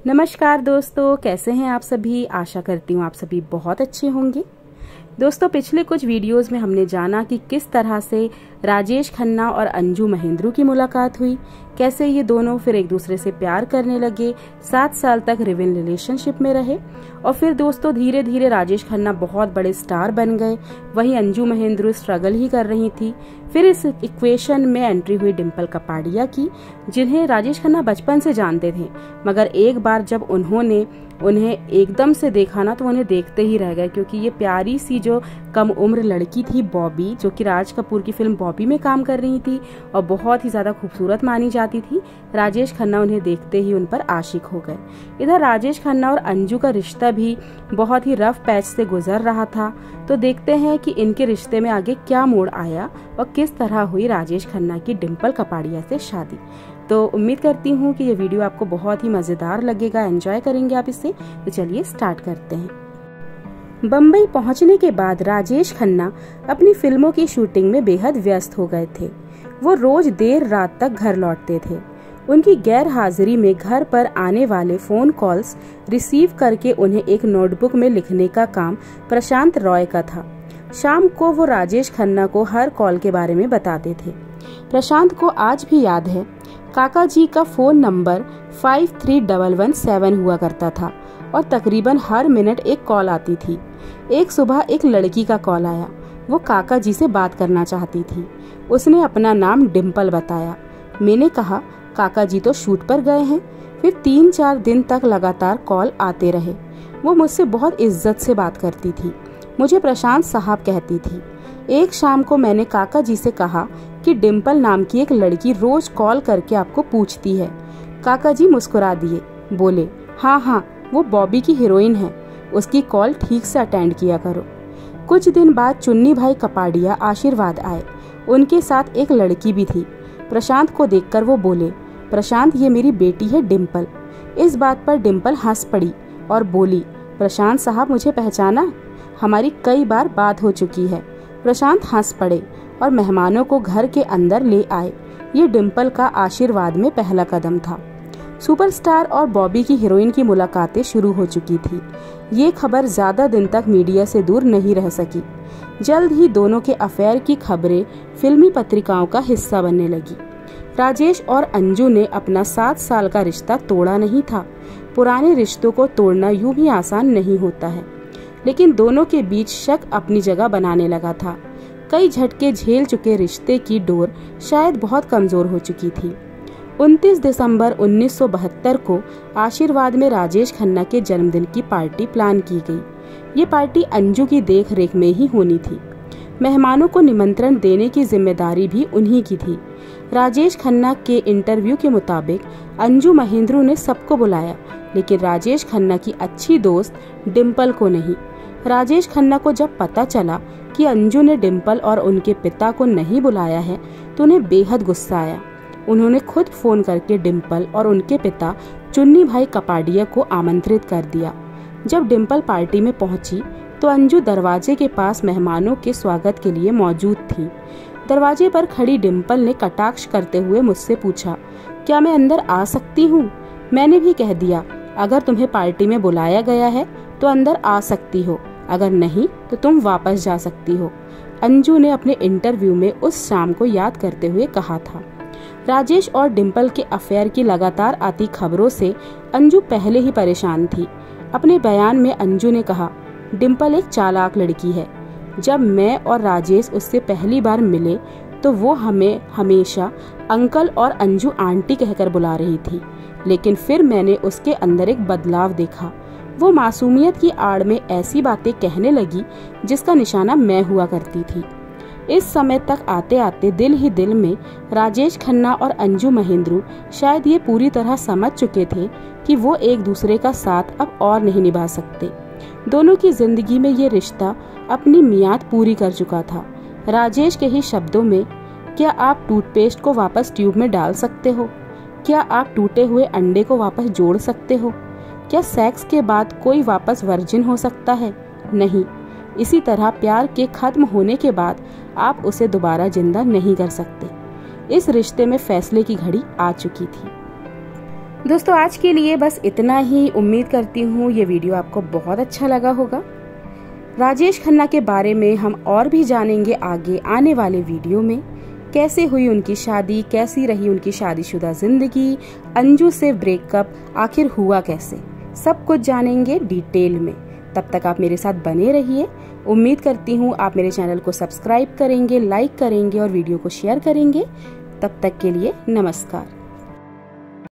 नमस्कार दोस्तों, कैसे हैं आप सभी। आशा करती हूँ आप सभी बहुत अच्छे होंगे। दोस्तों, पिछले कुछ वीडियोस में हमने जाना कि किस तरह से राजेश खन्ना और अंजू महेंद्रू की मुलाकात हुई, कैसे ये दोनों फिर एक दूसरे से प्यार करने लगे, 7 साल तक लिव इन रिलेशनशिप में रहे और फिर दोस्तों धीरे धीरे राजेश खन्ना बहुत बड़े स्टार बन गए, वहीं अंजू महेंद्रू स्ट्रगल ही कर रही थी। फिर इस इक्वेशन में एंट्री हुई डिम्पल कपाड़िया की, जिन्हें राजेश खन्ना बचपन से जानते थे, मगर एक बार जब उन्होंने उन्हें एकदम से देखा ना तो उन्हें देखते ही रह गए, क्योंकि ये प्यारी सी जो कम उम्र लड़की थी बॉबी, जो कि राज कपूर की फिल्म बॉबी में काम कर रही थी और बहुत ही ज्यादा खूबसूरत मानी जाती थी। राजेश खन्ना उन्हें देखते ही उन पर आशिक हो गए। इधर राजेश खन्ना और अंजू का रिश्ता भी बहुत ही रफ पैच से गुजर रहा था, तो देखते हैं कि इनके रिश्ते में आगे क्या मोड़ आया और किस तरह हुई राजेश खन्ना की डिम्पल कपाड़िया से शादी। तो उम्मीद करती हूँ कि ये वीडियो आपको बहुत ही मजेदार लगेगा, एंजॉय करेंगे आप इससे। तो चलिए स्टार्ट करते हैं। बम्बई पहुंचने के बाद राजेश खन्ना अपनी फिल्मों की शूटिंग में बेहद व्यस्त हो गए थे। वो रोज देर रात तक घर लौटते थे। उनकी गैर हाजिरी में घर पर आने वाले फोन कॉल्स रिसीव करके उन्हें एक नोटबुक में लिखने का काम प्रशांत रॉय का था। शाम को वो राजेश खन्ना को हर कॉल के बारे में बताते थे। प्रशांत को आज भी याद है, काका जी का फोन नंबर 53117 हुआ करता था और तकरीबन हर मिनट एक कॉल आती थी। एक सुबह एक लड़की का कॉल आया। वो काका जी से बात करना चाहती थी। उसने अपना नाम डिम्पल बताया। मैंने कहा, काका जी तो शूट पर गए हैं। फिर 3-4 दिन तक लगातार कॉल आते रहे। वो मुझसे बहुत इज्जत से बात करती थी। मुझे प्रशांत साहब कहती थी। एक शाम को मैंने काका जी से कहा कि डिम्पल नाम की एक लड़की रोज कॉल करके आपको पूछती है। काका जी मुस्कुरा दिए, बोले, हाँ, वो बॉबी की हीरोइन है, उसकी कॉल ठीक से अटेंड किया करो। कुछ दिन बाद चुन्नी भाई कपाड़िया आशीर्वाद आए। उनके साथ एक लड़की भी थी। प्रशांत को देखकर वो बोले, प्रशांत, ये मेरी बेटी है डिम्पल। इस बात पर डिम्पल हंस पड़ी और बोली, प्रशांत साहब मुझे पहचाना? हमारी कई बार बात हो चुकी है। प्रशांत हंस पड़े और मेहमानों को घर के अंदर ले आए। ये डिम्पल का आशीर्वाद में पहला कदम था। सुपरस्टार और बॉबी की हीरोइन की मुलाकातें शुरू हो चुकी थी। ये खबर ज्यादा दिन तक मीडिया से दूर नहीं रह सकी। जल्द ही दोनों के अफेयर की खबरें फिल्मी पत्रिकाओं का हिस्सा बनने लगी। राजेश और अंजू ने अपना 7 साल का रिश्ता तोड़ा नहीं था। पुराने रिश्तों को तोड़ना यूं भी आसान नहीं होता है, लेकिन दोनों के बीच शक अपनी जगह बनाने लगा था। कई झटके झेल चुके रिश्ते की डोर शायद बहुत कमजोर हो चुकी थी। 29 दिसंबर 1972 को आशीर्वाद में राजेश खन्ना के जन्मदिन की पार्टी प्लान की गई। ये पार्टी अंजू की देखरेख में ही होनी थी। मेहमानों को निमंत्रण देने की जिम्मेदारी भी उन्हीं की थी। राजेश खन्ना के इंटरव्यू के मुताबिक अंजू महेंद्रू ने सबको बुलाया, लेकिन राजेश खन्ना की अच्छी दोस्त डिम्पल को नहीं। राजेश खन्ना को जब पता चला कि अंजू ने डिम्पल और उनके पिता को नहीं बुलाया है तो उन्हें बेहद गुस्सा आया। उन्होंने खुद फोन करके डिम्पल और उनके पिता चुन्नी भाई कपाड़िया को आमंत्रित कर दिया। जब डिम्पल पार्टी में पहुंची तो अंजू दरवाजे के पास मेहमानों के स्वागत के लिए मौजूद थी। दरवाजे पर खड़ी डिम्पल ने कटाक्ष करते हुए मुझसे पूछा, क्या मैं अंदर आ सकती हूँ? मैंने भी कह दिया, अगर तुम्हें पार्टी में बुलाया गया है तो अंदर आ सकती हो, अगर नहीं तो तुम वापस जा सकती हो। अंजू ने अपने इंटरव्यू में उस शाम को याद करते हुए कहा था। राजेश और डिम्पल के अफेयर की लगातार आती खबरों से अंजू पहले ही परेशान थी। अपने बयान में अंजू ने कहा, डिम्पल एक चालाक लड़की है। जब मैं और राजेश उससे पहली बार मिले तो वो हमें हमेशा अंकल और अंजू आंटी कहकर बुला रही थी, लेकिन फिर मैंने उसके अंदर एक बदलाव देखा। वो मासूमियत की आड़ में ऐसी बातें कहने लगी जिसका निशाना मैं हुआ करती थी। इस समय तक आते आते दिल ही दिल में राजेश खन्ना और अंजू महेंद्रू शायद ये पूरी तरह समझ चुके थे कि वो एक दूसरे का साथ अब और नहीं निभा सकते। दोनों की जिंदगी में ये रिश्ता अपनी मियाद पूरी कर चुका था। राजेश के ही शब्दों में, क्या आप टूथपेस्ट को वापस ट्यूब में डाल सकते हो? क्या आप टूटे हुए अंडे को वापस जोड़ सकते हो? क्या सेक्स के बाद कोई वापस वर्जिन हो सकता है? नहीं। इसी तरह प्यार के खत्म होने के बाद आप उसे दोबारा जिंदा नहीं कर सकते। इस रिश्ते में फैसले की घड़ी आ चुकी थी। दोस्तों आज के लिए बस इतना ही। उम्मीद करती हूँ ये वीडियो आपको बहुत अच्छा लगा होगा। राजेश खन्ना के बारे में हम और भी जानेंगे आगे आने वाले वीडियो में। कैसे हुई उनकी शादी, कैसी रही उनकी शादीशुदा जिंदगी, अंजू से ब्रेकअप आखिर हुआ कैसे, सब कुछ जानेंगे डिटेल में। तब तक आप मेरे साथ बने रहिए। उम्मीद करती हूँ आप मेरे चैनल को सब्सक्राइब करेंगे, लाइक करेंगे और वीडियो को शेयर करेंगे। तब तक के लिए नमस्कार।